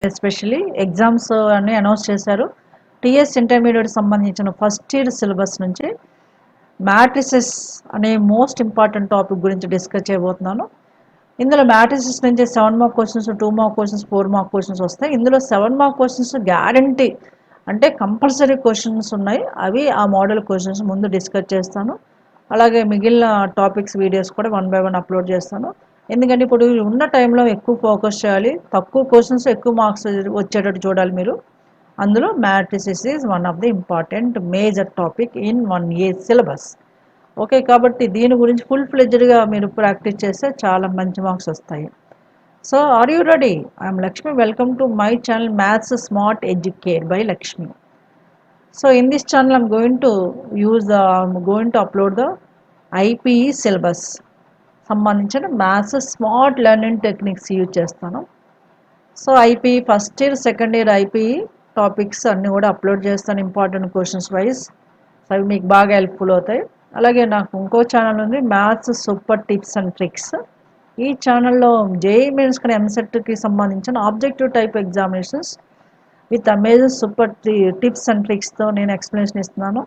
Especially exams అన్ని announce చేశారు. TS intermediate సంబంధించిన ఫస్ట్ ఇయర్ సిలబస్ నుంచి మ్యాట్రిసెస్ అనే మోస్ట్ ఇంపార్టెంట్ టాపిక్ గురించి డిస్కస్ చేయబోతున్నాను. ఇందులో మ్యాట్రిసెస్ నుంచి 7 mark questions, 2 mark questions, 4 mark questions వస్తాయి. ఇందులో 7 మార్క్ క్వశ్చన్స్ గ్యారంటీ అంటే కంపల్సరీ క్వశ్చన్స్ ఉన్నాయి. అవి ఆ మోడల్ క్వశ్చన్స్ ముందు డిస్కస్ చేస్తాను. అలాగే మిగిలిన టాపిక్స్ వీడియోస్ కూడా 1 బై 1 అప్లోడ్ చేస్తాను. ఎందుకంటే ఇప్పుడు ఉన్న టైంలో ఎక్కువ ఫోకస్ చేయాలి, తక్కువ క్వశ్చన్స్ ఎక్కువ మార్క్స్ వచ్చేటట్టు చూడాలి మీరు. అందులో matrices is one of the important major topic in 1 year syllabus. Okay, కాబట్టి దీని గురించి ఫుల్ ఫ్లెడ్జ్డ్గా మీరు ప్రాక్టీస్ చేస్తే చాలా మంచి మార్క్స్ వస్తాయి. So are you ready? I'm Lakshmi. Welcome to my channel Maths Smart Educate by Lakshmi. So in this channel I'm going to upload the IPE syllabus సంబంధించిన maths smart learning techniques use చేస్తాను. So IPE first year, second year IPE topics అన్నీ కూడా upload చేస్తాను important questions wise. So అవి మీకు బాగా helpful అవుతాయి. అలాగే నాకు ఇంకో ఛానల్ ఉంది, maths super tips and tricks. ఈ ఛానల్లో జేఈ మెయిన్స్ కానీ ఎంసెట్కి సంబంధించిన objective type examinations with amazing super tips and ట్రిక్స్తో నేను ఎక్స్ప్లెనేషన్ ఇస్తున్నాను.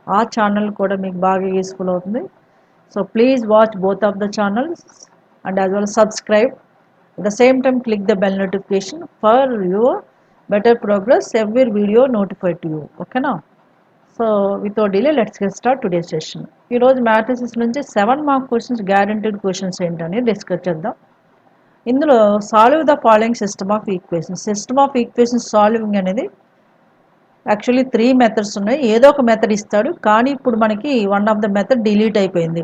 ఆ ఛానల్ కూడా మీకు బాగా యూస్ఫుల్ అవుతుంది. So please watch both of the channels and as well subscribe. At the same time click the bell notification for your better progress. Every video notified to you. Okay now. So without delay let's get start today's session. ఈ రోజు matrices నుంచి 7 mark questions guaranteed questions ఏంటని discuss చేద్దాం. ఇందులో solve the following system of equations. System of equations solving అనేది actually 3 methods ఉన్నాయి. ఏదో ఒక మెథడ్ ఇస్తాడు, కానీ ఇప్పుడు మనకి one of the method delete అయిపోయింది.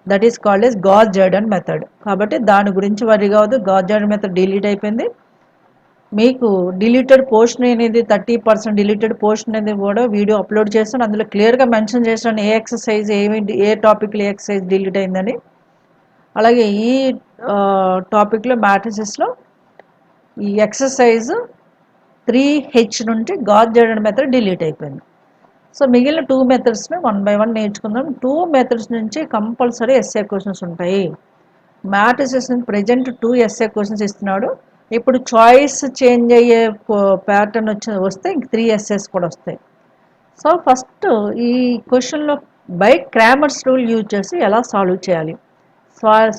That is called as Gauss Jordan method. కాబట్టి దాని గురించి వరి కావద్దు, గాస్ జార్డన్ మెథడ్ డిలీట్ అయిపోయింది. మీకు డిలీటెడ్ పోర్షన్ అనేది 30% డిలీటెడ్ పోర్షన్ అనేది కూడా వీడియో అప్లోడ్ చేస్తాను. అందులో క్లియర్గా మెన్షన్ చేస్తాను ఏ ఎక్సర్సైజ్ ఏ టాపిక్లో ఏ ఎక్సర్సైజ్ డిలీట్ అయిందని. అలాగే ఈ టాపిక్లో మ్యాట్రిసెస్లో ఈ ఎక్సర్సైజ్ 3H నుండి గాస్ జార్డన్ మెథడ్ డిలీట్ అయిపోయింది. సో మిగిలిన 2 మెథడ్స్ని 1 by 1 నేర్చుకుందాం. 2 మెథడ్స్ నుంచి కంపల్సరీ ఎస్ఏ క్వశ్చన్స్ ఉంటాయి. మ్యాట్రిసెస్ నుంచి ప్రజెంట్ 2 ఎస్ఏ క్వశ్చన్స్ ఇస్తున్నాడు. ఇప్పుడు చాయిస్ చేంజ్ అయ్యే ప్యాటర్న్ వస్తే ఇంక 3 ఎస్ఏస్ కూడా వస్తాయి. సో ఫస్ట్ ఈ క్వశ్చన్లో బై క్రామర్స్ రూల్ యూజ్ చేసి ఎలా సాల్వ్ చేయాలి.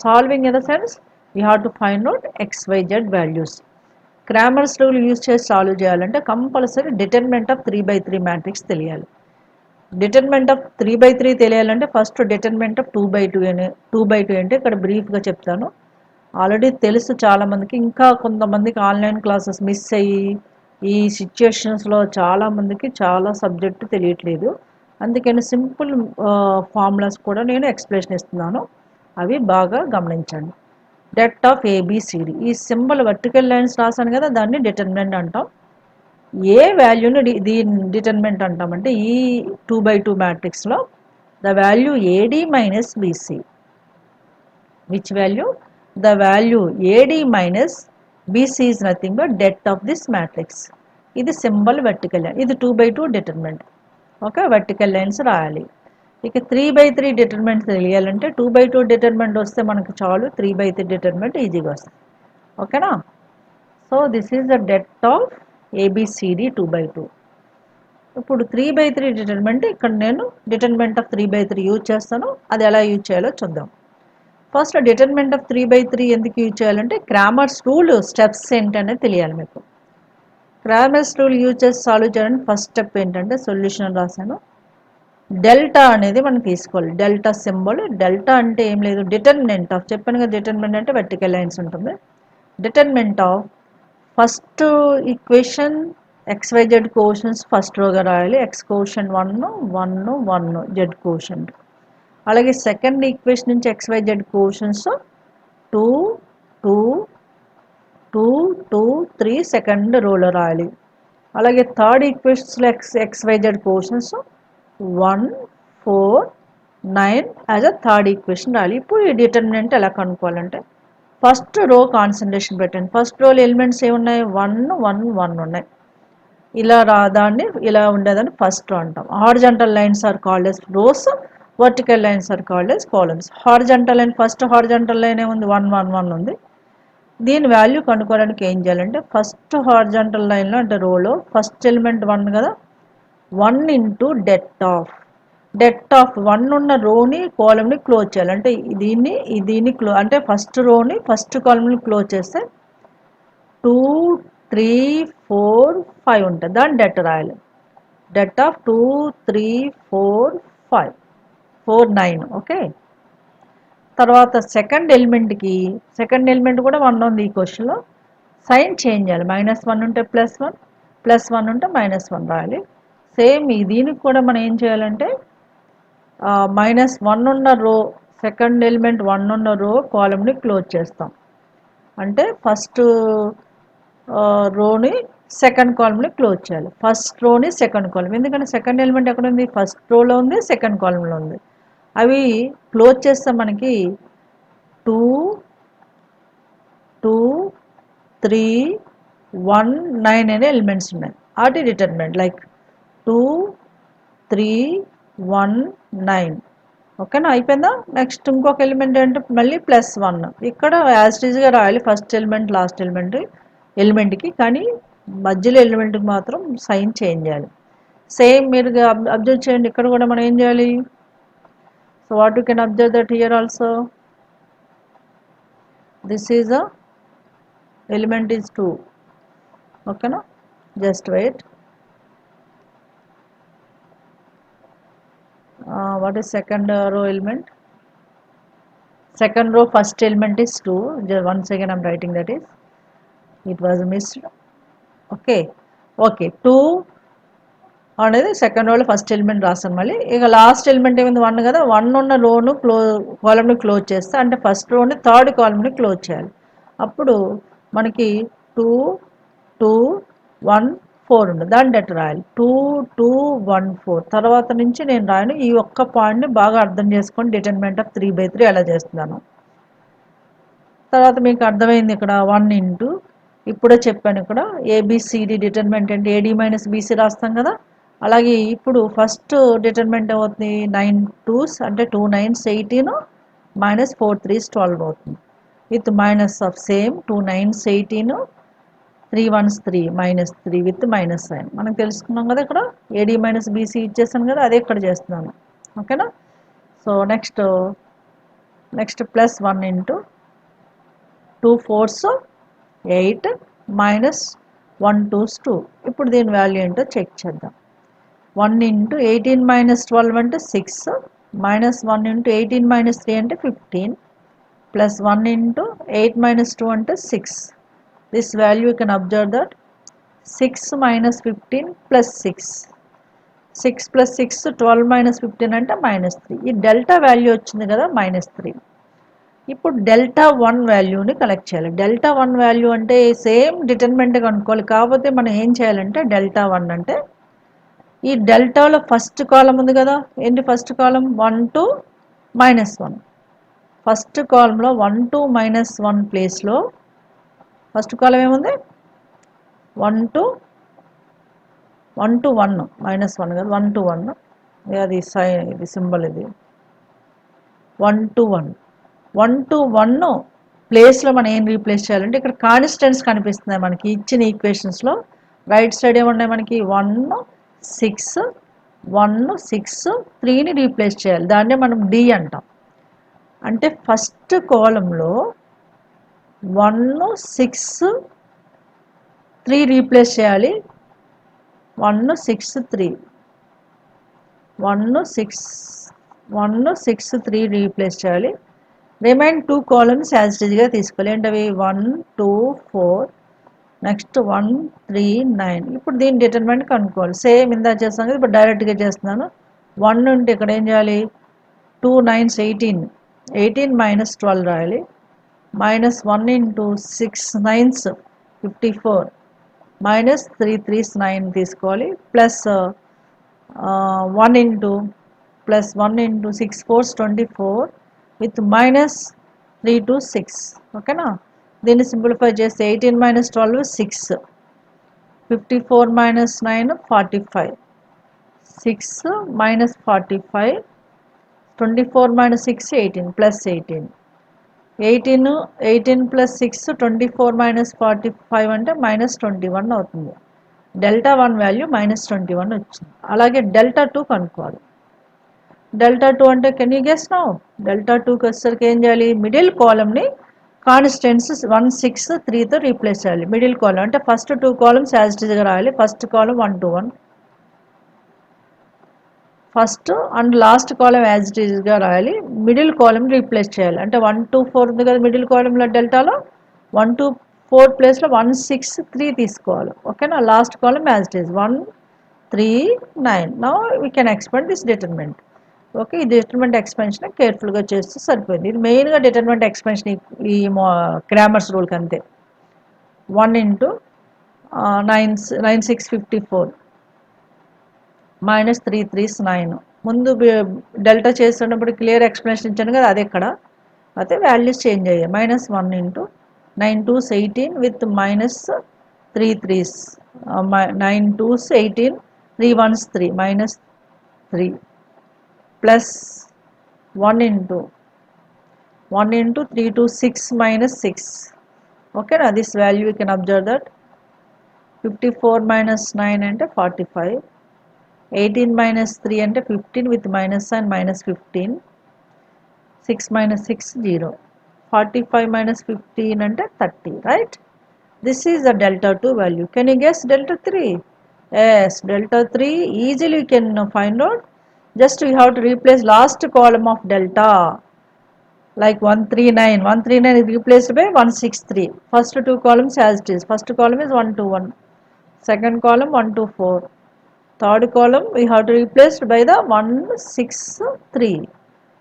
Solving in the sense you have to find out XYZ values. Cramer's rule use చేసి సాల్వ్ చేయాలంటే కంపల్సరీ డిటర్మినెంట్ ఆఫ్ 3/3 మ్యాట్రిక్స్ తెలియాలి. డిటర్మినెంట్ ఆఫ్ 3/3 తెలియాలంటే ఫస్ట్ డిటర్మినెంట్ ఆఫ్ 2/2 అని. 2/2 అంటే ఇక్కడ బ్రీఫ్గా చెప్తాను. ఆల్రెడీ తెలుసు చాలామందికి, ఇంకా కొంతమందికి ఆన్లైన్ క్లాసెస్ మిస్ అయ్యి ఈ సిచ్యుయేషన్స్లో చాలామందికి చాలా సబ్జెక్టు తెలియట్లేదు. అందుకని సింపుల్ ఫార్ములాస్ కూడా నేను ఎక్స్ప్లెనేషన్ ఇస్తున్నాను, అవి బాగా గమనించండి. డెట్ ఆఫ్ ఏబిసిడి, ఈ సింబల్ వర్టికల్ లైన్స్ రాశాను కదా, దాన్ని డిటర్మినెంట్ అంటాం. ఏ వాల్యూని దీని డిటర్మినెంట్ అంటామంటే ఈ 2/2 మ్యాట్రిక్స్లో the value A D minus B C. Which value? The value A D minus B C is nothing but det of this matrix. ఇది సింబల్ వర్టికల్ లైన్, ఇది 2/2 డిటర్మినెంట్. ఓకే, వర్టికల్ లైన్స్ రాయాలి. ఇక 3/3 డిటర్మినెంట్ తెలియాలంటే 2/2 డిటర్మినెంట్ వస్తే మనకు చాలు, 3/3 డిటర్మినెంట్ ఈజీగా వస్తుంది. ఓకేనా? So this is the det of A B C D 2/2. ఇప్పుడు 3/3 డిటర్మినెంట్, ఇక్కడ నేను డిటర్మినెంట్ ఆఫ్ 3/3 యూజ్ చేస్తాను. అది ఎలా యూజ్ చేయాలో చూద్దాం. ఫస్ట్ డిటర్మినెంట్ ఆఫ్ 3/3 ఎందుకు యూజ్ చేయాలంటే క్రామర్స్ రూల్ స్టెప్స్ ఏంటనేది తెలియాలి మీకు. క్రామర్స్ రూల్ యూజ్ చేసి సాల్వ్ చేయాలంటే ఫస్ట్ స్టెప్ ఏంటంటే సొల్యూషన్ రాశాను. డెల్టా అనేది మనం తీసుకోవాలి, డెల్టా సింబల్. డెల్టా అంటే ఏం లేదు, డిటర్మినెంట్ ఆఫ్, చెప్పాను కదా డిటర్మినెంట్ అంటే వర్టికల్ లైన్స్ ఉంటుంది. Determinant of first equation XYZ coefficients first రోగా రాయాలి. X coefficient 1 1 1 Z coefficient. అలాగే సెకండ్ ఈక్వేషన్ నుంచి XYZ కోషన్స్ 2 2 2 2 3 సెకండ్ రోలో రాయాలి. అలాగే థర్డ్ ఈక్వేషన్స్లో XYZ coefficients 1 4 9 as a third equation రాయాలి. ఇప్పుడు ఈ డిటర్మినెంట్ ఎలా కనుక్కోవాలంటే ఫస్ట్ రో కాన్సన్ట్రేషన్ పెట్టండి. ఫస్ట్ రోలో ఎలిమెంట్స్ ఏమున్నాయి? 1 1 1 ఉన్నాయి. ఇలా దాన్ని ఇలా ఉండేదాన్ని ఫస్ట్ రో అంటాం. Horizontal lines are called as rows, vertical lines are called as columns. Horizontal line, first horizontal line ఏముంది? 1 1 1 ఉంది. దీని వాల్యూ కనుక్కోవడానికి ఏం చేయాలంటే ఫస్ట్ హారిజాంటల్ లైన్లో అంటే రోలో ఫస్ట్ ఎలిమెంట్ 1 కదా, 1 ఇంటూ డెట్ ఆఫ్ 1 ఉన్న రోని కాలమ్ని క్లోజ్ చేయాలి. అంటే దీన్ని అంటే ఫస్ట్ రోని ఫస్ట్ కాలమ్ని క్లోజ్ చేస్తే 2 3 4 5 ఉంటుంది, దాన్ని డెట్ రాయాలి. Det of 2 3 4 5 4 9. ఓకే, తర్వాత సెకండ్ ఎలిమెంట్ కూడా 1 ఉంది ఈ క్వశ్చన్లో. సైన్ చేంజ్ చేయాలి. -1 ఉంటే +1, +1 ఉంటే -1 రాయాలి. సేమ్ దీనికి కూడా మనం ఏం చేయాలంటే -1 ఉన్న రో, సెకండ్ ఎలిమెంట్ 1 ఉన్న రో కాలమ్ని క్లోజ్ చేస్తాం. అంటే ఫస్ట్ రోని సెకండ్ కాలమ్ని క్లోజ్ చేయాలి. ఫస్ట్ రోని సెకండ్ కాలమ్, ఎందుకంటే సెకండ్ ఎలిమెంట్ ఎక్కడ ఉంది, ఫస్ట్ రోలో ఉంది, సెకండ్ కాలమ్లో ఉంది. అవి క్లోజ్ చేస్తే మనకి 2 2 3 1 9 అనే ఎలిమెంట్స్ ఉన్నాయి. వాటి డిటర్మినెంట్ లైక్ 2 3 1 9. ఓకేనా, అయిపోయిందా. నెక్స్ట్ ఇంకొక ఎలిమెంట్ అంటే మళ్ళీ +1. ఇక్కడ యాజ్ టీజ్గా రాయాలి ఫస్ట్ ఎలిమెంట్ లాస్ట్ ఎలిమెంట్కి, కానీ మధ్యలో ఎలిమెంట్కి మాత్రం సైన్ చేంజ్ చేయాలి. సేమ్ మీరు అబ్జర్వ్ చేయండి, ఇక్కడ కూడా మనం ఏం చేయాలి. So what you can observe that here also this is a element is 2. okay no, just wait. What is second row element? Second row first element is 2. Just once again I'm writing that is, it was missed. okay 2 అనేది second రోలో first element రాస్తాను. మళ్ళీ ఇక last element ఏమైంది 1 కదా, 1 ఉన్న రోను కాలమ్ని close చేస్తే, అంటే ఫస్ట్ రోని థర్డ్ కాలమ్ని క్లోజ్ చేయాలి. అప్పుడు మనకి 2 2 1 4 ఉంది, దాన్ని డెట్ రాయాలి. 2 2 1 4. తర్వాత నుంచి నేను రాయను, ఈ ఒక్క పాయింట్ని బాగా అర్థం చేసుకొని డిటర్మినెంట్ ఆఫ్ 3/3 ఎలా చేస్తున్నాను. తర్వాత మీకు అర్థమైంది ఇక్కడ 1 ఇంటూ, ఇప్పుడే చెప్పాను ఇక్కడ ఏబిసిడి డిటర్మినెంట్ అంటే ఏడి మైనస్ బీసీ రాస్తాం కదా. అలాగే ఇప్పుడు ఫస్ట్ డిటర్మినెంట్ అవుతుంది 9 2s అంటే 2 9s 18 -4 3s 12 అవుతుంది. With minus of same 2 9s 18 3 1s 3 -3 with minus sign. మనం తెలుసుకున్నాం కదా, ఇక్కడ ఏడి మైనస్ బీసీ ఇచ్చేసాను కదా, అదే ఇక్కడ చేస్తున్నాను. ఓకేనా. So next +1 into 2 4s 8 -1 2s 2. ఇప్పుడు దీని వాల్యూ ఏంటో చెక్ చేద్దాం. 1 ఇంటూ 18 - 12 అంటే 6, -1 ఇంటూ 18 - 3 అంటే 15, +1 ఇంటూ 8 - 2 అంటే 6. This value you can observe that 6 - 15 + 6, 6 + 6 12 - 15 అంటే -3. ఈ డెల్టా వాల్యూ వచ్చింది కదా -3. ఇప్పుడు డెల్టా 1 వాల్యూని కలెక్ట్ చేయాలి. డెల్టా 1 వాల్యూ అంటే సేమ్ డిటర్మినెంట్ కనుక్కోవాలి. కాకపోతే మనం ఏం చేయాలంటే డెల్టా 1 అంటే ఈ డెల్టాలో ఫస్ట్ కాలం ఉంది కదా, ఏంటి ఫస్ట్ కాలం 1 2 -1. ఫస్ట్ కాలంలో 1 2 -1 ప్లేస్లో ఫస్ట్ కాలం ఏముంది 1 2 1 -1 కదా, 1 2 1 అది సైన్, ఇది సింబల్, ఇది 1 2 1 ప్లేస్లో మనం ఏం రీప్లేస్ చేయాలంటే ఇక్కడ కాన్స్టెంట్స్ కనిపిస్తున్నాయి మనకి ఇచ్చిన ఈక్వేషన్స్లో. రైట్ సైడ్ ఏమున్నాయి మనకి 1 6 1 6 3ని రీప్లేస్ చేయాలి. దాన్నే మనం డి అంటాం. అంటే ఫస్ట్ కాలంలో 1 6 3 రీప్లేస్ చేయాలి. 1 6 3 1 6 3 రీప్లేస్ చేయాలి. రిమైన్ 2 కాలమ్స్ యాజ్ ఇట్ ఈజ్గా తీసుకోవాలి. ఏంటవి 1 2 4, నెక్స్ట్ 1 3 9. ఇప్పుడు దీని డిటర్మినెంట్ కనుక్కోవాలి. సేమ్ ఇందా చేస్తాను కదా, ఇప్పుడు డైరెక్ట్గా చేస్తున్నాను. 1 ఉంటే ఇక్కడ ఏం చేయాలి 2 9s 18, 18 - 12 రాయాలి. -1 ఇంటూ 6 9s 54, -3 3s 9 తీసుకోవాలి. +1 ఇంటూ 6 4s 24 విత్ -3 to 6. ఓకేనా. దీన్ని సింప్లిఫై చేస్తే 18 - 12 6, 54 - 9 45, 6 - 45, 24 - 6 18, +18. 18 ప్లస్ 6 24 మైనస్ 45 అంటే -21 అవుతుంది. డెల్టా 1 వాల్యూ -21 వచ్చింది. అలాగే డెల్టా 2 కనుక్కోవాలి. డెల్టా 2 అంటే can you guess now? Delta 2కి వచ్చేసరికి ఏం చేయాలి? మిడిల్ కాలమ్ని కాన్స్టెంట్స్ 1 6 3తో రీప్లేస్ చేయాలి. మిడిల్ కాలమ్ అంటే ఫస్ట్ 2 కాలమ్స్ యాజ్ ఇట్ ఈస్గా రాయాలి. First column 1 to 1, first and last column as it ఈస్గా రాయాలి. మిడిల్ కాలం రీప్లేస్ చేయాలి. అంటే 1 to 4 ఉంది కదా మిడిల్ కాలంలో డెల్టాలో, 1 to 4 ప్లేస్లో 1 6 3 తీసుకోవాలి. ఓకేనా? Last column as it is 1 3 9. Now we can expand this determinant. Okay, ఈ డిటర్మినెంట్ ఎక్స్పెన్షన్ కేర్ఫుల్గా చేస్తే సరిపోయింది. ఇది మెయిన్గా డిటర్మినెంట్ ఎక్స్పెన్షన్ ఈ క్రామర్స్ రూల్కి అంతే. 1 into 9 6 54 -3 3 9. ముందు డెల్టా చేస్తున్నప్పుడు క్లియర్ ఎక్స్ప్లెనేషన్ ఇచ్చాను కదా, అది ఇక్కడ అయితే వాల్యూస్ చేంజ్ అయ్యాయి. -1 into 9 2s 18 with -3 3s, 9 2s 18, 3 1s 3, -3 plus 1 into 3 2 6 -6. Okay, now this value we can observe that 54 minus 9 అంటే 45, 18 minus 3 అంటే 15 with minus sign -15, 6 minus 6 0, 45 minus 15 అంటే 30, right? This is the delta 2 value. Can you guess delta 3? Yes, delta 3 easily you can find out. Just we have to replace last column of delta, like 139 is replaced by 163. First two columns as it is. First column is 1 to 1, second column 1 to 4, third column we have to replace by the 163.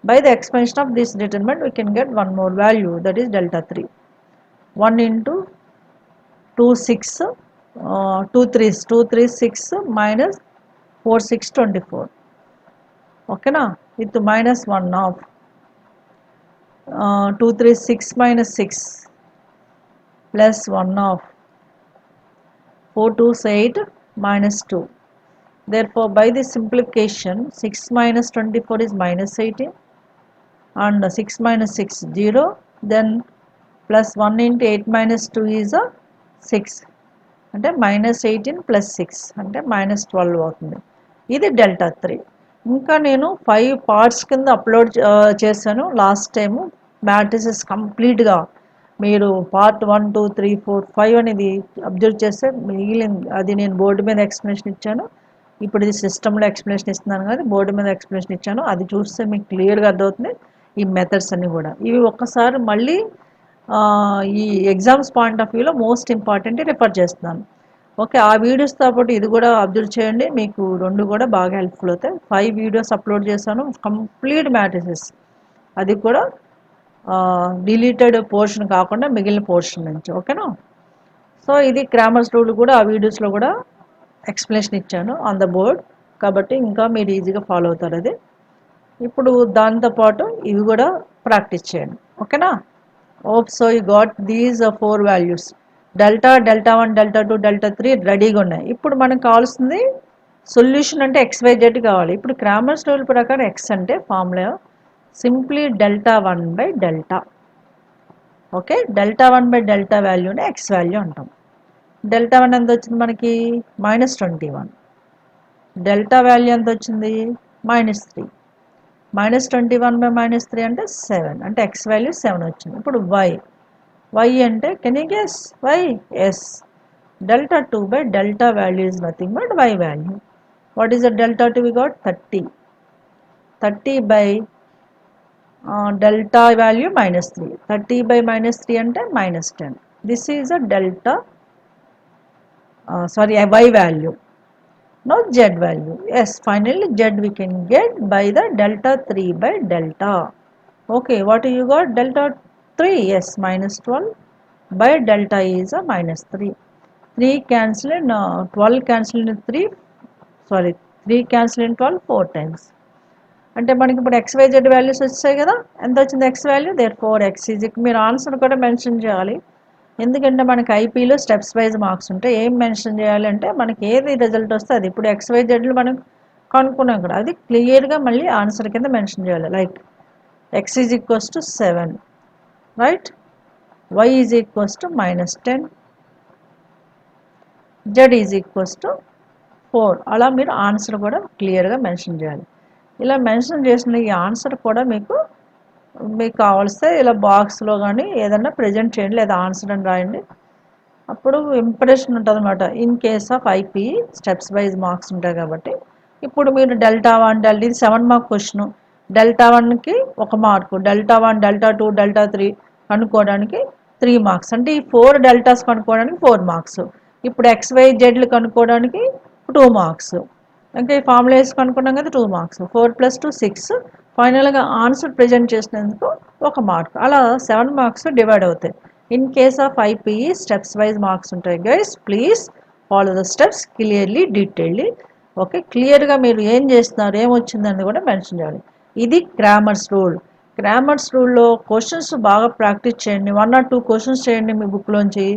By the expansion of this determinant we can get one more value, that is delta 3. 1 into 2 6, 2 3s 6 minus 4 6 24. Okay na, with -1 of 2 3 6 minus 6 plus 1 of 4 2s 8 minus 2. Therefore by this simplification 6 minus 24 is -18 and 6 minus 6 0, then plus 1 into 8 minus 2 is a 6, అంటే -18 plus 6 అంటే -12 అవుతుంది. ఇది delta 3. ఇంకా నేను 5 parts కింద upload చేశాను last time matrices కంప్లీట్గా. మీరు పార్ట్ 1 2 3 4 5 అనేది అబ్జర్వ్ చేస్తే మిగిలింది అది నేను బోర్డు మీద ఎక్స్ప్లెనేషన్ ఇచ్చాను. ఇప్పుడు ఇది సిస్టంలో ఎక్స్ప్లెనేషన్ ఇస్తున్నాను కానీ బోర్డు మీద ఎక్స్ప్లెనేషన్ ఇచ్చాను. అది చూస్తే మీకు క్లియర్గా అర్థమవుతుంది ఈ మెథడ్స్ అన్నీ కూడా. ఇవి ఒక్కసారి మళ్ళీ ఈ ఎగ్జామ్స్ పాయింట్ ఆఫ్ వ్యూలో మోస్ట్ ఇంపార్టెంట్ రిఫర్ చేస్తున్నాను. ఓకే, ఆ వీడియోస్తో పాటు ఇది కూడా అబ్జర్వ్ చేయండి, మీకు రెండు కూడా బాగా హెల్ప్ఫుల్ అవుతాయి. 5 వీడియోస్ అప్లోడ్ చేశాను కంప్లీట్ మ్యాట్రిసెస్, అది కూడా డిలీటెడ్ పోర్షన్ కాకుండా మిగిలిన పోర్షన్ నుంచి. ఓకేనా? సో ఇది క్రామర్స్ రూల్ కూడా ఆ వీడియోస్లో కూడా ఎక్స్ప్లెనేషన్ ఇచ్చాను ఆన్ ద బోర్డ్, కాబట్టి ఇంకా మీరు ఈజీగా ఫాలో అవుతారు. అది ఇప్పుడు దాంతోపాటు ఇవి కూడా ప్రాక్టీస్ చేయండి. ఓకేనా? ఓప్ so you got these 4 values, delta 1 delta 2 delta 3 రెడీగా ఉన్నాయి. ఇప్పుడు మనకు కావాల్సింది సొల్యూషన్ అంటే XYZ కావాలి. ఇప్పుడు క్రామర్స్ రూల్ ప్రకారం X అంటే formula simply delta 1 by delta. Okay, delta 1 by delta వాల్యూని X వాల్యూ అంటాం. డెల్టా 1 ఎంత వచ్చింది మనకి? -21. డెల్టా వాల్యూ ఎంత వచ్చింది? -3. -21 బై -3 అంటే 7, అంటే X వాల్యూ 7 వచ్చింది. ఇప్పుడు y అంటే can you guess y? Yes, delta 2 by delta value is nothing but y value. What is the delta 2 we got? 30. 30 by delta value -3. 30 by -3 అంటే -10. This is a delta y value. Now z value. Yes, finally z we can get by the delta 3 by delta. Okay, what you got? Delta 3. Yes, -12 by delta is a -3. 3 cancel in 12 cancel in 3 cancel in 12 4 times. అంటే మనకి ఇప్పుడు XYZ values వచ్చాయి కదా. ఎంత వచ్చింది X value? therefore X is, మీరు answer కూడా mention చేయాలి. ఎందుకంటే మనకి ఐపీలో స్టెప్స్ వైజ్ మార్క్స్ ఉంటాయి. ఏం మెన్షన్ చేయాలి అంటే మనకి ఏది రిజల్ట్ వస్తే అది. ఇప్పుడు XYZలు మనం కనుక్కున్నాం కదా, అది క్లియర్గా మళ్ళీ ఆన్సర్ కింద మెన్షన్ చేయాలి. Like X is equals to 7, right. y is equals to -10, z is equals to 4. అలా మీరు ఆన్సర్ కూడా క్లియర్గా మెన్షన్ చేయాలి. ఇలా మెన్షన్ చేసిన ఈ ఆన్సర్ కూడా మీకు కావాల్స్తే ఇలా బాక్స్లో కానీ ఏదన్నా ప్రజెంట్ చేయండి, లేదా ఆన్సర్ అని రాయండి. అప్పుడు ఇంప్రెషన్ ఉంటుంది అనమాట. In case of IP steps wise marks ఉంటాయి కాబట్టి ఇప్పుడు మీరు డెల్టా 1 ఇది 7 మార్క్ క్వశ్చన్. డెల్టా 1కి 1 మార్కు, డెల్టా 1 డెల్టా 2 డెల్టా 3 కనుక్కోవడానికి 3 మార్క్స్, అంటే ఈ 4 డెల్టాస్ కనుక్కోవడానికి 4 మార్క్స్. ఇప్పుడు XYZలు కనుక్కోవడానికి 2 మార్క్స్. ఇంకా ఈ ఫార్ములా వేసి కనుక్కున్నాం కదా 2 మార్క్స్. 4 + 2 6. ఫైనల్గా ఆన్సర్ ప్రజెంట్ చేసినందుకు 1 మార్క్. అలా 7 మార్క్స్ డివైడ్ అవుతాయి. In case of IPE steps wise marks ఉంటాయి guys. Please follow the steps clearly, detailedly. Okay, క్లియర్గా మీరు ఏం చేస్తున్నారు, ఏమొచ్చిందని కూడా మెన్షన్ చేయాలి. ఇది క్రామర్స్ రూల్. క్రామర్స్ రూల్లో క్వశ్చన్స్ బాగా ప్రాక్టీస్ చేయండి. 1 or 2 క్వశ్చన్స్ చేయండి మీ బుక్లోంచి.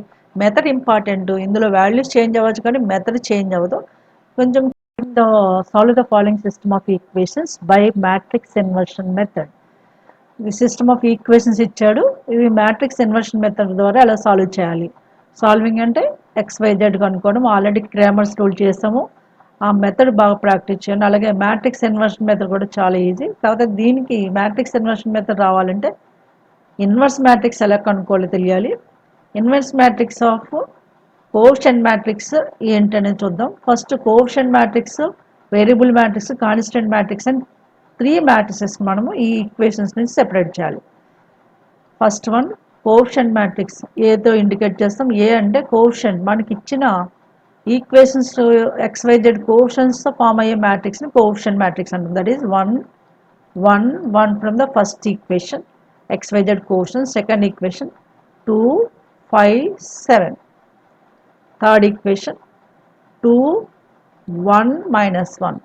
Method important. ఇందులో వాల్యూస్ చేంజ్ అవ్వచ్చు కానీ మెథడ్ చేంజ్ అవ్వదు. కొంచెం solve the following system of equations by matrix inversion method. ఈ సిస్టమ్ ఆఫ్ ఈక్వేషన్స్ ఇచ్చాడు, ఇవి మ్యాట్రిక్స్ ఇన్వర్షన్ మెథడ్ ద్వారా ఎలా సాల్వ్ చేయాలి. సాల్వింగ్ అంటే XYZ కనుక్కోవడం. ఆల్రెడీ క్రామర్స్ రూల్ చేసాము, ఆ మెథడ్ బాగా ప్రాక్టీస్ చేయండి. అలాగే మ్యాట్రిక్స్ ఇన్వర్షన్ మెథడ్ కూడా చాలా ఈజీ. కాకపోతే దీనికి మ్యాట్రిక్స్ ఇన్వర్షన్ మెథడ్ రావాలంటే ఇన్వర్స్ మ్యాట్రిక్స్ ఎలా కనుక్కోవాలో తెలియాలి. Inverse matrix of coefficient matrix ఏంటనేది చూద్దాం. First coefficient matrix, variable matrix, constant matrix అని 3 మ్యాట్రిసెస్ మనము ఈ ఈక్వేషన్స్ నుంచి సెపరేట్ చేయాలి. ఫస్ట్ వన్ కోఎఫిషియంట్ మ్యాట్రిక్స్. ఏతో ఇండికేట్ చేస్తాం. ఏ అంటే కోఎఫిషియంట్, మనకి ఇచ్చిన ఈక్వేషన్స్ XYZ కోఎఫిషియంట్స్తో ఫామ్ అయ్యే మ్యాట్రిక్స్ని కోఎఫిషియంట్ మ్యాట్రిక్స్ అంటాం. That is 1 1 1 from the first equation XYZ coefficient. Second equation 2 5 7. Third equation 2 1 -1.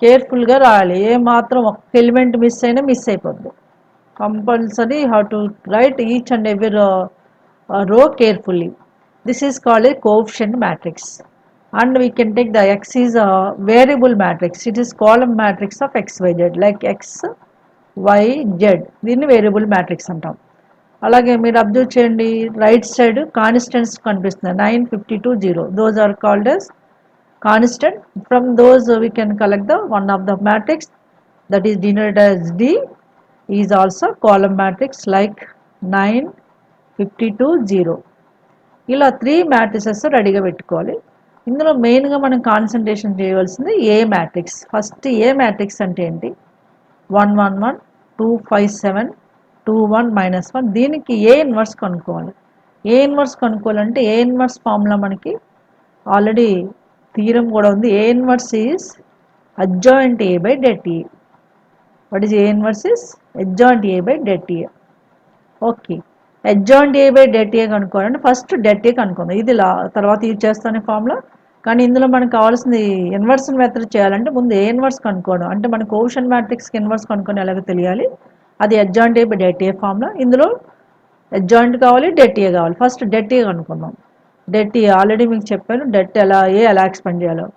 కేర్ఫుల్గా రాయాలి. ఏ మాత్రం ఒక్క ఎలిమెంట్ మిస్ అయినా మిస్ అయిపోద్ది. Compulsory how to right each and every row carefully. This is called a coefficient matrix, and we can take the X is a variable matrix. It is column matrix of XYZ, like X Y Z. దీన్ని variable matrix అంటాం. అలాగే మీరు observe చేయండి, right side constants కనిపిస్తున్నాయి 9 52 0. Those are called as constant. From those we can collect the one of the matrix that is denoted as D is also column matrix like 9 52 0. ఇలా 3 matrices రెడీగా పెట్టుకోవాలి. ఇందులో మెయిన్గా మనం కాన్సన్ట్రేషన్ చేయవలసింది ఏ matrix. First ఏ matrix అంటే ఏంటి? 1 1 1 2 5 7 2 1 -1. దీనికి ఏ ఇన్వర్స్ కనుక్కోవాలి. ఏ ఇన్వర్స్ కనుక్కోవాలంటే ఏ ఇన్వర్స్ ఫార్ములా మనకి ఆల్రెడీ థీరం కూడా ఉంది. A inverse is adjoint A by det A. What is A inverse is adjoint A by det A. Okay, adjoint A by det A కనుక్కోవాలంటే first det A కనుక్కుందాం. ఇది తర్వాత use చేస్తానే formula. కానీ ఇందులో మనకు కావాల్సింది ఇన్వర్స్ మెథడ్ చేయాలంటే ముందు ఏ ఇన్వర్స్ కనుక్కోవడం. అంటే మన కోఎఫిషియంట్ మ్యాట్రిక్స్కి ఇన్వర్స్ కనుక్కొని ఎలాగో తెలియాలి. అది adjoint A by det A formula. ఇందులో అడ్జాయింట్ కావాలి, డెట్ ఏ కావాలి. ఫస్ట్ డెట్ ఏ కనుక్కుందాం. డెట్ ఏ ఆల్రెడీ మీకు చెప్పాను, డెట్ ఎలా ఎక్స్పెండ్ చేయాలో.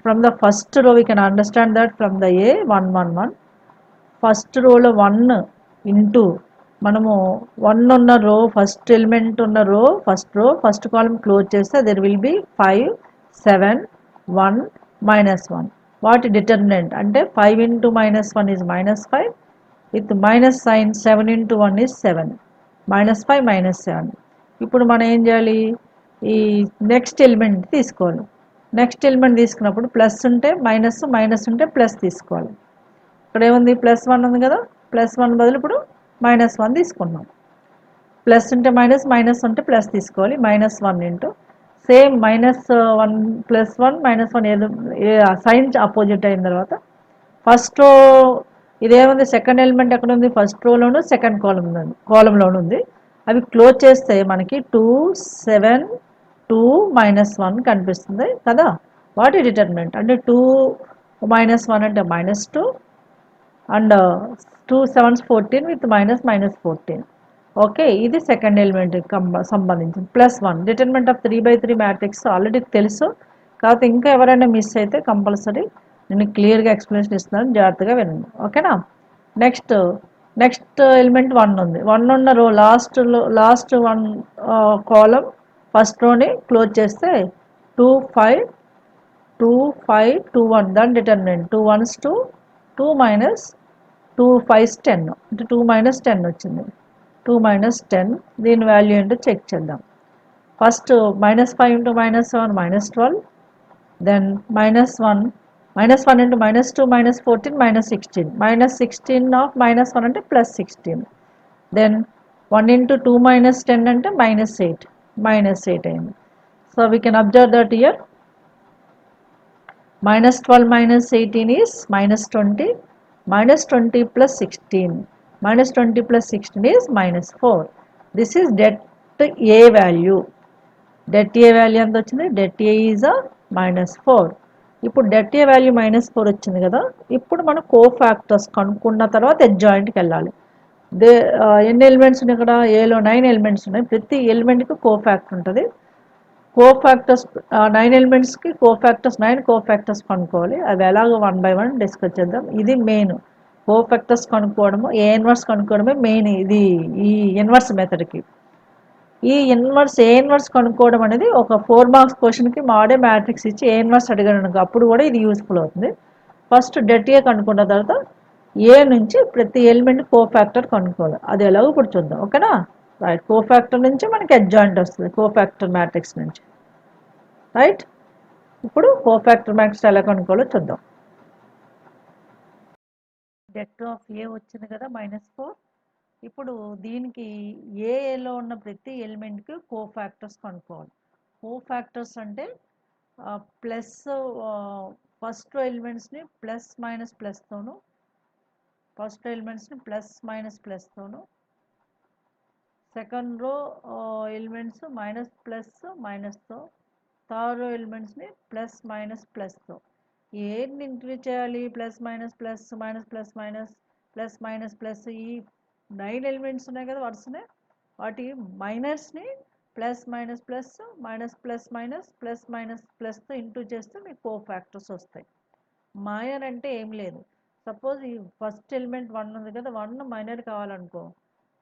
From the first row we can understand that from the A 1 1 1. First రోలో 1 ఇంటూ మనము 1 ఉన్న రో, ఫస్ట్ ఎలిమెంట్ ఉన్న రో, ఫస్ట్ కాలమ్ క్లోజ్ చేస్తే దెర్ విల్ బి 5 7 1 -1. వాటి డిటర్మినెంట్ అంటే 5 into -1 is -5 with minus sign. 7 into 1 is 7. -5 -7. ఇప్పుడు మనం ఏం చేయాలి, ఈ నెక్స్ట్ ఎలిమెంట్ తీసుకోవాలి. నెక్స్ట్ ఎలిమెంట్ తీసుకున్నప్పుడు ప్లస్ ఉంటే మైనస్, మైనస్ ఉంటే ప్లస్ తీసుకోవాలి. ఇక్కడ ఏముంది, +1 ఉంది కదా, +1 బదులు ఇప్పుడు -1 తీసుకున్నాం. ప్లస్ ఉంటే మైనస్, మైనస్ ఉంటే ప్లస్ తీసుకోవాలి. -1 ఇంటూ సేమ్ -1 +1 -1 ఏదో సైన్ అపోజిట్ అయిన తర్వాత ఫస్ట్ రో ఇదేముంది, సెకండ్ ఎలిమెంట్ ఎక్కడ ఉంది, ఫస్ట్ రోలోను సెకండ్ కాలంలోను ఉంది. అవి క్లోజ్ చేస్తే మనకి 2 7 2 -1 కనిపిస్తుంది కదా. వాటి డిటర్మినెంట్ అంటే 2 -1 అంటే -2 అండ్ 2 7s 14 with -14. ఓకే, ఇది సెకండ్ ఎలిమెంట్ సంబంధించింది. +1 డిటర్మినెంట్ ఆఫ్ 3/3 మ్యాట్రిక్స్ ఆల్రెడీ తెలుసు. కాకపోతే ఇంకా ఎవరైనా మిస్ అయితే కంపల్సరీ నేను క్లియర్గా ఎక్స్ప్లెనేషన్ ఇస్తున్నాను, జాగ్రత్తగా వినండి. ఓకేనా. నెక్స్ట్ నెక్స్ట్ ఎలిమెంట్ 1 ఉంది. 1 ఉన్న రో లాస్ట్ వన్ కాలం ఫస్ట్ రోని క్లోజ్ చేస్తే 2 5 2 5 2 1 దాని డిటర్మినెంట్ 2 1s 2 2 మైనస్ 2 5s 10 అంటే 2 మైనస్ 10 వచ్చింది. 2 మైనస్ 10 దీని వాల్యూ ఏంటో చెక్ చేద్దాం. First -5 into -7 -12, then -1 into -2 -14 -16, -16 of -1 అంటే +16, then 1 into 2 minus 10 అంటే -8 అయింది. So we can observe that here -12 minus 18 is -20, -20 plus 16, -20 plus 16 is -4. This is det A value. Det A value ఎంత వచ్చింది? Det A is -4. ఇప్పుడు det A value -4 వచ్చింది కదా, ఇప్పుడు మనం కోఫాక్టర్స్ కనుక్కున్న తర్వాత అడ్జాయింట్కి వెళ్ళాలి. ఎన్ని ఎలిమెంట్స్ ఉన్నాయి ఇక్కడ? ఏలో 9 ఎలిమెంట్స్ ఉన్నాయి. ప్రతి ఎలిమెంట్కి కోఫాక్టర్ ఉంటుంది. కోఫాక్టర్స్ 9 ఎలిమెంట్స్కి కోఫాక్టర్స్ 9 కోఫాక్టర్స్ కనుక్కోవాలి. అవి ఎలాగో 1 by 1 డిస్కస్ చేద్దాం. ఇది మెయిన్ కోఫాక్టర్స్ కనుక్కోవడము, ఏ ఇన్వర్స్ కనుక్కోవడమే మెయిన్ ఇది ఈ ఇన్వర్స్ మెథడ్కి. ఈ ఏ ఇన్వర్స్ కనుక్కోవడం అనేది ఒక 4 మార్క్స్ క్వశ్చన్కి మాడే మ్యాట్రిక్స్ ఇచ్చి ఏ ఇన్వర్స్ అడిగాను, అప్పుడు కూడా ఇది యూస్ఫుల్ అవుతుంది. ఫస్ట్ det A కనుక్కున్న తర్వాత ఏ నుంచి ప్రతి ఎలిమెంట్ కోఫాక్టర్ కనుక్కోవాలి. అది ఎలాగో ఇప్పుడు చూద్దాం. ఓకేనా? రైట్. కోఫాక్టర్ నుంచి మనకి అడ్జాయింట్ వస్తుంది, కోఫాక్టర్ మ్యాట్రిక్స్ నుంచి. రైట్. ఇప్పుడు కోఫాక్టర్ మ్యాట్రిక్స్ ఎలా కనుక్కోవాలో చూద్దాం. det of A వచ్చింది కదా -4. ఇప్పుడు దీనికి ఏలో ఉన్న ప్రతి ఎలిమెంట్కి కోఫాక్టర్స్ కనుక్కోవాలి. కోఫాక్టర్స్ అంటే ప్లస్ ఫస్ట్ ఎలిమెంట్స్ని ప్లస్ మైనస్ ప్లస్తోను, ఫస్ట్ ఎలిమెంట్స్ని ప్లస్ మైనస్ ప్లస్తోను, second row elements minus plus మైనస్తో, థర్డ్ రో ఎలిమెంట్స్ని ప్లస్ మైనస్ ప్లస్తో. ఏది ఇంక్రీజ్ చేయాలి? Plus minus plus minus plus minus plus minus plus. ఈ 9 ఎలిమెంట్స్ ఉన్నాయి కదా వరుసనే, వాటి మైనస్ని plus minus plus minus plus minus plus minus ప్లస్తో ఇంటూ చేస్తే మీకు కోఫాక్టర్స్ వస్తాయి. మైనర్ అంటే ఏం లేదు. సపోజ్ ఈ ఫస్ట్ ఎలిమెంట్ 1 ఉంది కదా, 1 మైనర్ కావాలనుకో,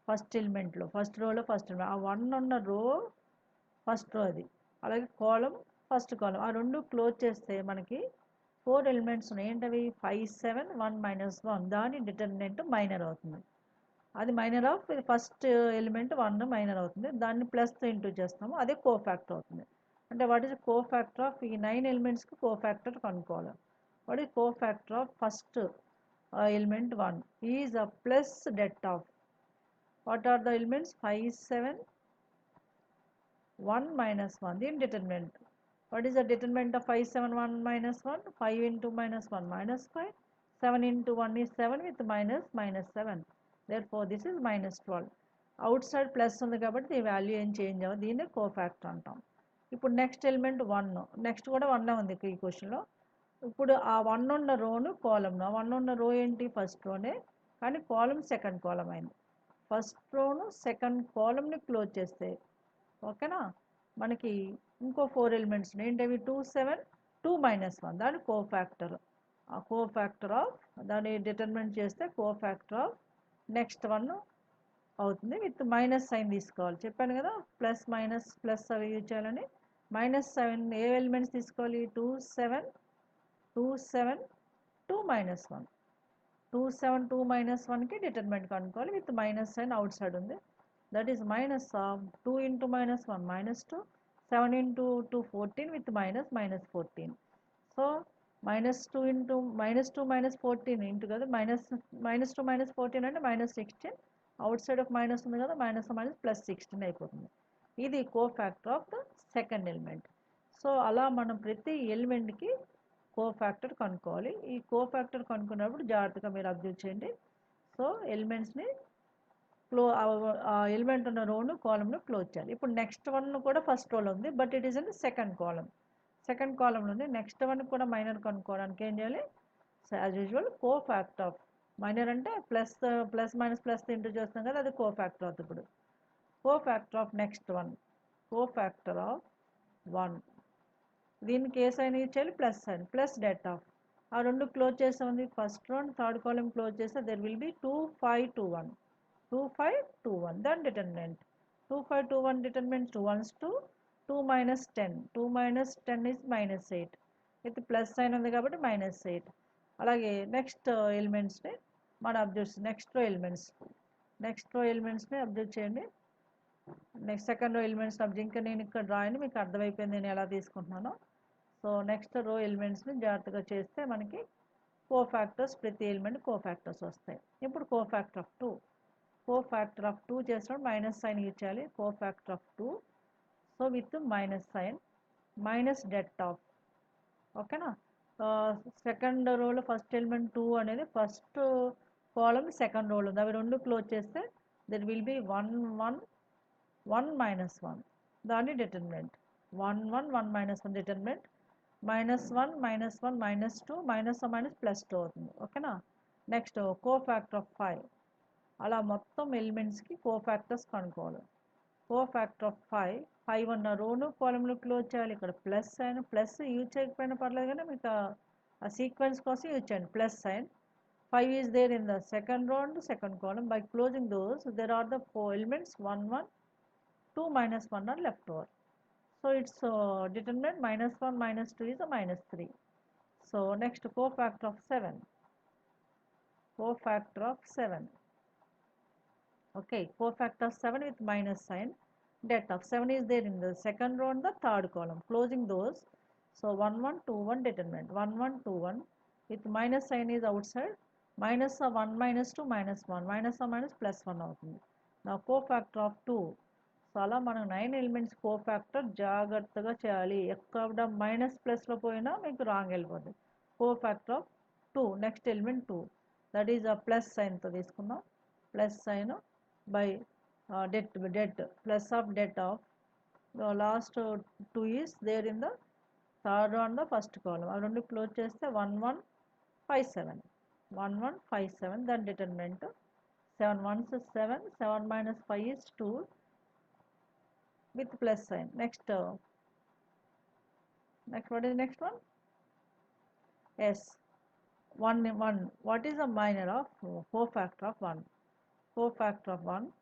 ఫస్ట్ ఎలిమెంట్లో ఫస్ట్ రోలో ఫస్ట్ ఎలిమెంట్, ఆ 1 ఉన్న రో ఫస్ట్ రో అది, అలాగే కాలం ఫస్ట్ కాలం, ఆ రెండు క్లోజ్ చేస్తే మనకి 4 ఎలిమెంట్స్ ఉన్నాయి. ఏంటవి? 5 7 1 -1. దాని డిటర్మినెంట్ మైనర్ అవుతుంది. అది minor of first element 1 minor అవుతుంది. దాన్ని ప్లస్తో ఇంటూ చేస్తాము, అదే కోఫాక్టర్ అవుతుంది. అంటే వాట్ ఈస్ కోఫాక్టర్ ఆఫ్ ఈ 9 ఎలిమెంట్స్కి కోఫాక్టర్ కనుక్కోవాలి. What is cofactor of first element 1 is a plus det of what are the elements 5 7 1 -1. దీని determinant. What is the determinant of 5 7 1 -1? 5 into -1 -5. 7 into 1 is 7 with -7. Therefore this is -12. Outside plus ఉంది కాబట్టి ఈ value ఏం change అవ్వదు. దీన్ని cofactor అంటాం. ఇప్పుడు next element 1, next కూడా 1 ఉంది ఈ క్వశ్చన్లో. ఇప్పుడు ఆ 1 ఉన్న రోను కాలంను, 1 ఉన్న రో ఏంటి? ఫస్ట్ రోనే, కానీ కాలం సెకండ్ కాలం అయింది. ఫస్ట్ రోను సెకండ్ కాలంని క్లోజ్ చేస్తే, ఓకేనా, మనకి ఇంకో 4 ఎలిమెంట్స్ ఉన్నాయి. ఏంటవి? 2 7 2 -1. దాని కోఫాక్టర్. ఆ కోఫాక్టర్ ఆఫ్ దాన్ని డిటర్మినెంట్ చేస్తే కోఫాక్టర్ ఆఫ్ నెక్స్ట్ 1 అవుతుంది. విత్ మైనస్ సైన్ తీసుకోవాలి. చెప్పాను కదా ప్లస్ మైనస్ ప్లస్ అవి యూజ్ చేయాలని. -7 ఏ ఎలిమెంట్స్ తీసుకోవాలి? 2 7 2 7 2 -1. 2 7 2 -1కి డిటర్మినెంట్ కనుక్కోవాలి. With minus sign outside ఉంది. That is minus of 2 into -1 -2, 7 into 2 14 with -14. So -2 into -2 -14 into కదా -2 -14 అంటే -16. అవుట్ సైడ్ ఆఫ్ మైనస్ ఉంది కదా, -16 అయిపోతుంది. ఇది cofactor of the second element. So అలా మనం ప్రతి ఎలిమెంట్కి కోఫాక్టర్ కనుక్కోవాలి. ఈ కోఫాక్టర్ కనుక్కున్నప్పుడు జాగ్రత్తగా మీరు అబ్జర్వ్ చేయండి. సో ఎలిమెంట్స్ని ఎలిమెంట్ ఉన్న రోను కాలంను క్లోజ్ చేయాలి. ఇప్పుడు నెక్స్ట్ 1 కూడా ఫస్ట్ రోలో ఉంది, but it is in second column. Second కాలంలో ఉంది. నెక్స్ట్ 1 కూడా మైనర్ కనుక్కోవడానికి ఏం చేయాలి? As usual cofactor of minor అంటే ప్లస్ మైనస్ ప్లస్ ఇంటూ చేస్తాం కదా, అది కోఫాక్టర్ అవుతుంది. ఇప్పుడు cofactor of next 1, cofactor of 1, దీనికి ఏ సైన్ ఇచ్చేయాలి? Plus sign, plus det of ఆ రెండు క్లోజ్ చేసామండి. First row and third column close చేస్తే there will be 2 5 2 1 2 5 2 1 then determinant 2 5 2 1 determinant 2 1s 2 2 minus 10 2 minus 10 is minus 8 with plus sign ఉంది కాబట్టి minus 8. అలాగే నెక్స్ట్ ఎలిమెంట్స్ని మన అబ్జర్వ్ నెక్స్ట్ రో ఎలిమెంట్స్ని అబ్జర్వ్ చేయండి. Next second row elements observe ఇంకా నేను ఇక్కడ రాయని మీకు అర్థమైపోయింది నేను ఎలా తీసుకుంటున్నానో. సో నెక్స్ట్ రో ఎలిమెంట్స్ని జాగ్రత్తగా చేస్తే మనకి కోఫాక్టర్స్ ప్రతి ఎలిమెంట్ కోఫాక్టర్స్ వస్తాయి. ఇప్పుడు కోఫాక్టర్ ఆఫ్ 2 చేసినప్పుడు మైనస్ సైన్ యూజ్ చేయాలి. Cofactor of 2 so with minus sign minus det of ఓకేనా. సెకండ్ రోలో ఫస్ట్ ఎలిమెంట్ 2 అనేది ఫస్ట్ కాలమ్ సెకండ్ రోలో ఉంది. అవి రెండు క్లోజ్ చేస్తే దెర్ విల్ బి 1 1 1 minus 1 దాని డిటర్మినెంట్ 1 1 1 minus 1 డిటర్మినెంట్ -1 -1 -2 -1 +2 అవుతుంది ఓకేనా. నెక్స్ట్ కోఫాక్టర్ ఆఫ్ 5 అలా మొత్తం ఎలిమెంట్స్కి కోఫాక్టర్స్ కనుక్కోవాలి. కోఫాక్టర్ ఆఫ్ 5 ఉన్న రోను కాలమ్లు క్లోజ్ చేయాలి. ఇక్కడ ప్లస్ సైన్ ప్లస్ యూజ్ చేయకపోయినా పర్లేదు కానీ మీకు ఆ సీక్వెన్స్ కోసం యూజ్ చేయండి plus sign. 5 is there in the second row and second column. By closing those there are the 4 elements 1 1 2 minus 1 are left over. So it's determinant -1 -2 is a -3. So next cofactor of 7. Okay, cofactor of 7 with minus sign. Det of 7 is there in the second row and the third column. Closing those. So 1 1 2 1 determinant 1 1 2 1 with minus sign is outside. Minus of 1 minus 2 minus 1 minus of minus plus 1 అవుతుంది. Now cofactor of 2. So అలా మనం 9 elements cofactor జాగ్రత్తగా చేయాలి. ఎక్కడ minus ప్లస్లో పోయినా మీకు wrong వెళ్ళిపోతుంది. Cofactor of 2 next element 2 that is ఆ ప్లస్ సైన్తో తీసుకున్నాం. Plus sign by det plus of det of last 2 is there in the third on the first column. అవి రెండు క్లోజ్ చేస్తే 1 1 5 7 1 1 5 7 దాని determinant 7 1s 7 7 minus 5 is 2 with plus sign. Next what is next one? Yes, 1 1. What is the minor of cofactor of 1? Cofactor of 1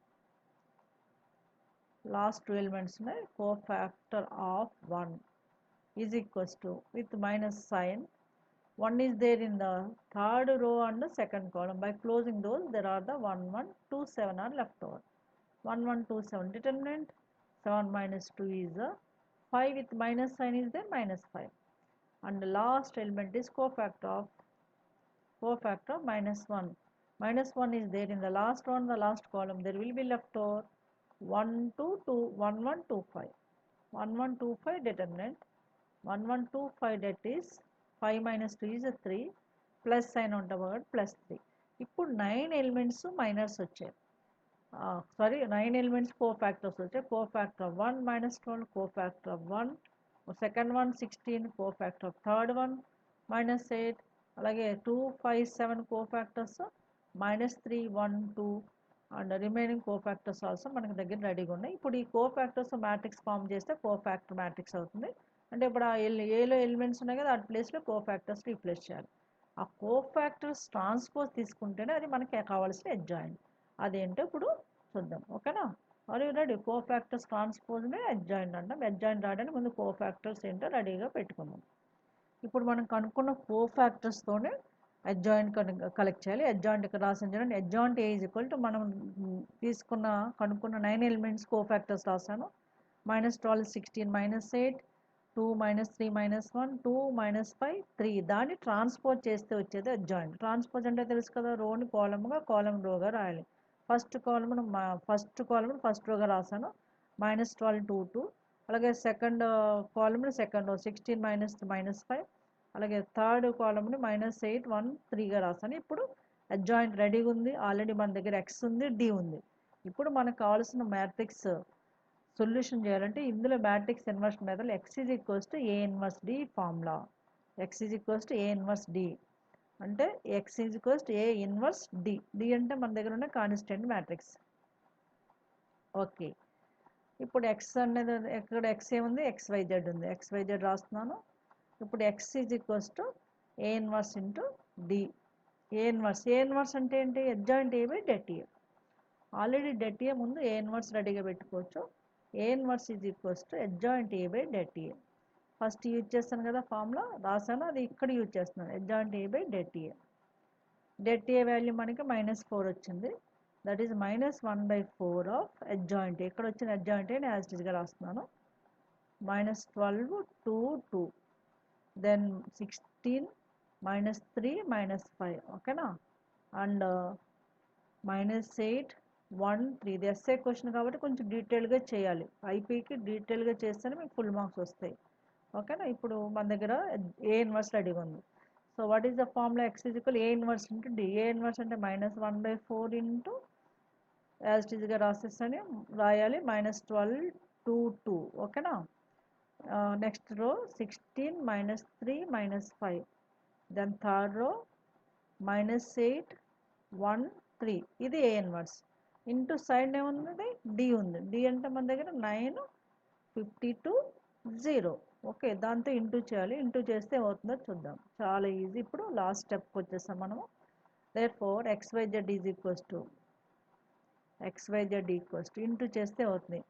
last two elements में cofactor of 1 is equals to with minus sign 1 is there in the third row and the second column. By closing those there are the 1 1 2 7 are left over. 1 1 2 7 determinant 7 minus 2 is 5 with minus sign is there minus 5. And the last element is cofactor of minus 1. Minus 1 is there in the last one, the last column. There will be left over 1 2 2 1 1 2 5. 1 1 2 5 determinant 1 1 2 5 that is 5 minus 2 is a 3 plus sign on the word plus 3. ఇప్పుడు 9 elements miners వచ్చాయి. Sorry 9 elements cofactors వచ్చాయి. Cofactor of 1 minus 12 cofactor of 1 second one 16 cofactor of third one -8 అలాగే 2 5 7 cofactors -3 1 2 and remaining cofactors also మనకి దగ్గర రెడీగా ఉన్నాయి. ఇప్పుడు ఈ కోఫాక్టర్స్ మ్యాట్రిక్స్ ఫామ్ చేస్తే కోఫాక్టర్ మ్యాట్రిక్స్ అవుతుంది. అంటే ఇప్పుడు ఆ ఏలో ఎలిమెంట్స్ ఉన్నాయి కదా ఆ ప్లేస్లో కోఫాక్టర్స్ రీప్లేస్ చేయాలి. ఆ కోఫాక్టర్స్ ట్రాన్స్పోజ్ తీసుకుంటేనే అది మనకి కావాల్సిన అడ్జాయింట్. అదేంటో ఇప్పుడు చూద్దాం ఓకేనా. Are you ready? కోఫాక్టర్స్ ట్రాన్స్పోజ్నే అడ్జాయింట్ అంటాం. అడ్జాయింట్ రావడానికి ముందు కోఫాక్టర్స్ ఏంటో రెడీగా పెట్టుకుందాం. ఇప్పుడు మనం కనుక్కున్న కోఫాక్టర్స్తోనే అడ్జాయింట్ కలెక్ట్ చేయాలి. అడ్జాయింట్ ఇక్కడ రాసిన చూడండి. Adjoint A is equal to మనం కనుక్కున్న 9 ఎలిమెంట్స్ కోఫాక్టర్స్ రాసాను. -12 16 -8 2 -3 -1 2 -5 3 దాన్ని ట్రాన్స్పోజ్ చేస్తే వచ్చేది అడ్జాయింట్. ట్రాన్స్పోజ్ అంటే తెలుసు కదా, రోని కాలమ్గా కాలమ్ రోగా రాయాలి. ఫస్ట్ కాలమ్ను ఫస్ట్ రోగా రాసాను -12 2 2. అలాగే సెకండ్ కాలమ్ని సెకండ్ రో 16 -5. అలాగే థర్డ్ కాలమ్ని -8 1 3గా రాసాను. ఇప్పుడు అడ్జాయింట్ రెడీగా ఉంది. ఆల్రెడీ మన దగ్గర ఎక్స్ ఉంది డి ఉంది. ఇప్పుడు మనకు కావాల్సిన మ్యాట్రిక్స్ సొల్యూషన్ చేయాలంటే ఇందులో matrix inverse method x is equals to A inverse D formula. x is equals to A inverse D అంటే x is equals to A inverse D. D అంటే మన దగ్గర ఉన్న కాన్స్టెంట్ మ్యాట్రిక్స్. ఓకే, ఇప్పుడు X అనేది ఎక్కడ ఎక్స్ ఏముంది XYZ ఉంది. XYZ రాస్తున్నాను. ఇప్పుడు x is equals to A inverse into D. A inverse అంటే ఏంటి? Adjoint A by det A. Already det A ముందు ఏ ఇన్వర్స్ రెడీగా పెట్టుకోవచ్చు. A inverse is equals to adjoint A by det A. First use చేస్తాను కదా formula రాసాను, అది ఇక్కడ యూజ్ చేస్తున్నాను. Adjoint A by det A. Det A value మనకి -4 వచ్చింది. That is -1/4 of adjoint. ఎక్కడ వచ్చిన అడ్జాయింట్ నేను యాజ్ ఇట్ ఈస్గా రాస్తున్నాను. -12 2 2 దెన్ 16 -3 -5 ఓకేనా. అండ్ -8 1 3. ఇది ఎస్ఏ క్వశ్చన్ కాబట్టి కొంచెం డీటెయిల్గా చేయాలి. ఐపీకి డీటెయిల్గా చేస్తేనే మీకు ఫుల్ మార్క్స్ వస్తాయి ఓకేనా. ఇప్పుడు మన దగ్గర ఏ ఇన్వర్స్ రెడీగా ఉంది. So what is the formula? X is equal A inverse into D. A inverse అంటే -1/4 ఇంటూ యాజ్ ఇట్ ఈస్గా రాసేస్తేనే రాయాలి -12 2 2 ఓకేనా. నెక్స్ట్ రో 16 -3 -5. Then third row -8 1 3. ఇది ఏ ఇన్వర్స్ ఇంటూ సైడ్ ఏముంది? డి ఉంది. డి అంటే మన దగ్గర 9 52 0 ఓకే. దాంతో ఇంటూ చేయాలి. ఇంటూ చేస్తే ఏమవుతుందో చూద్దాం. చాలా ఈజీ. ఇప్పుడు లాస్ట్ స్టెప్కి వచ్చేసాం మనము. Therefore XYZ is equals to into చేస్తే అవుతుంది.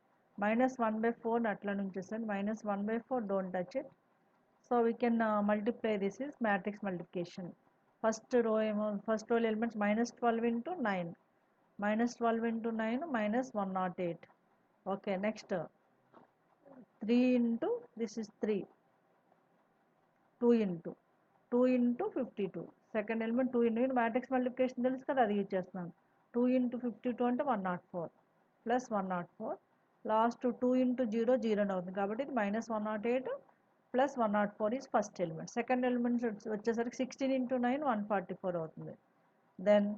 -1/4 అట్లా ఉంచేసాను. -1/4 don't touch it. So we can multiply. This is matrix multiplication. First row elements -12 into 9. -12 into 9 -108 okay. Next 3 into this is 3 2 into 52. Second element 2 into matrix multiplication తెలుసు కదా, అది use చేస్తున్నాను. 2 into 52 అంటే 104 plus 104. Last 2 into 0 0 అవుతుంది కాబట్టి ఇది -108 plus 104 is first element. Second element వచ్చేసరికి 16 into 9 144 అవుతుంది. దెన్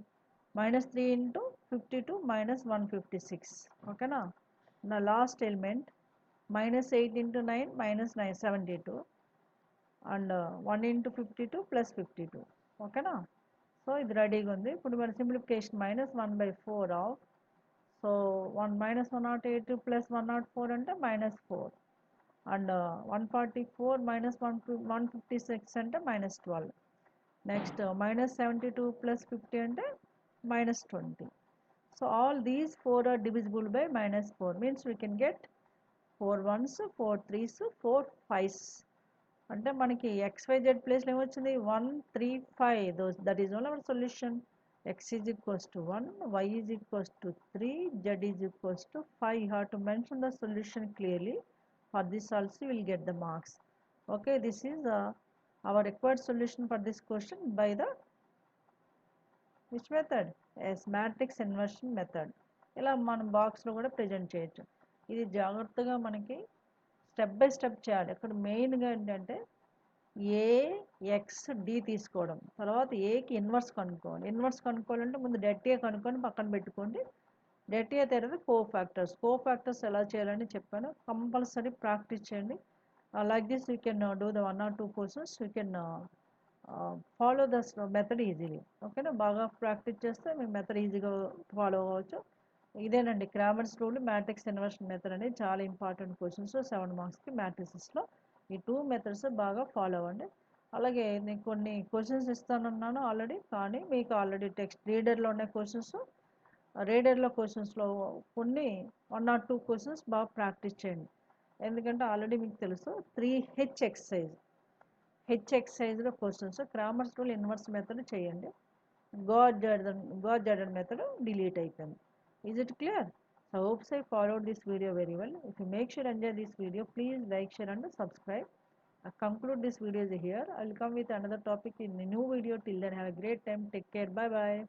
-3 ఇంటూ 52 -156 ఓకేనా. నా last element -8 into 9 -9 72 and 1 into 52 plus 52 ఓకేనా. సో ఇది రెడీగా ఉంది. ఇప్పుడు మన సింప్లిఫికేషన్ -1/4 ఆఫ్. సో 108 ప్లస్ 104 అంటే -4 అండ్ 144 -156 అంటే -12. నెక్స్ట్ -72 ప్లస్ 50 అంటే -20. So all these 4 are divisible by -4 means we can get 4 1s 4 3s 4 5s. అంటే మనకి XYZ ప్లేస్లో ఏమొచ్చింది? 1 3 5. That is only our solution. X is equals to 1, Y is equals to 3, Z is equals to 5. You have to mention the solution clearly. For this also you will get the marks. Okay, this is our required solution for this question by the which method? Yes, matrix inversion method. ఇలా మనం బాక్స్లో కూడా present చేయొచ్చు. ఇది జాగ్రత్తగా మనకి step by step చేయాలి. ఇక్కడ మెయిన్గా ఏంటంటే ఏ ఎక్స్ డి తీసుకోవడం, తర్వాత ఏకి ఇన్వర్స్ కనుక్కోవాలి. ఇన్వర్స్ కనుక్కోవాలంటే ముందు డెట్ ఏ కనుక్కొని పక్కన పెట్టుకోండి. డెట్ ఏ తర్వాత కో ఫ్యాక్టర్స్ ఎలా చేయాలని చెప్పాను. కంపల్సరీ ప్రాక్టీస్ చేయండి. Like this you can do the 1 or 2 questions. You can follow the method easily ఓకేనా. బాగా ప్రాక్టీస్ చేస్తే మీ మెథడ్ ఈజీగా ఫాలో అవ్వచ్చు. ఇదేనండి Cramer's rule. Matrix inversion method అనేది చాలా ఇంపార్టెంట్ క్వశ్చన్స్ 7 మార్క్స్కి మ్యాట్రిసెస్లో. ఈ 2 మెథడ్స్ బాగా ఫాలో అవ్వండి. అలాగే నేను కొన్ని క్వశ్చన్స్ ఇస్తానన్నాను ఆల్రెడీ, కానీ మీకు ఆల్రెడీ టెక్స్ట్ రీడర్లో ఉన్న క్వశ్చన్స్, రీడర్లో క్వశ్చన్స్లో కొన్ని 1 or 2 క్వశ్చన్స్ బాగా ప్రాక్టీస్ చేయండి. ఎందుకంటే ఆల్రెడీ మీకు తెలుసు 3H ఎక్సైజ్లో questions Cramer's rule inverse method చేయండి. గాడ్ మెథడ్ డిలీట్ అయిపోయింది. Is it clear? So I hope I followed this video very well. If you make sure enjoy this video, please like, share and subscribe. I conclude this video here. I will come with another topic in a new video. Till then, have a great time. Take care. Bye bye.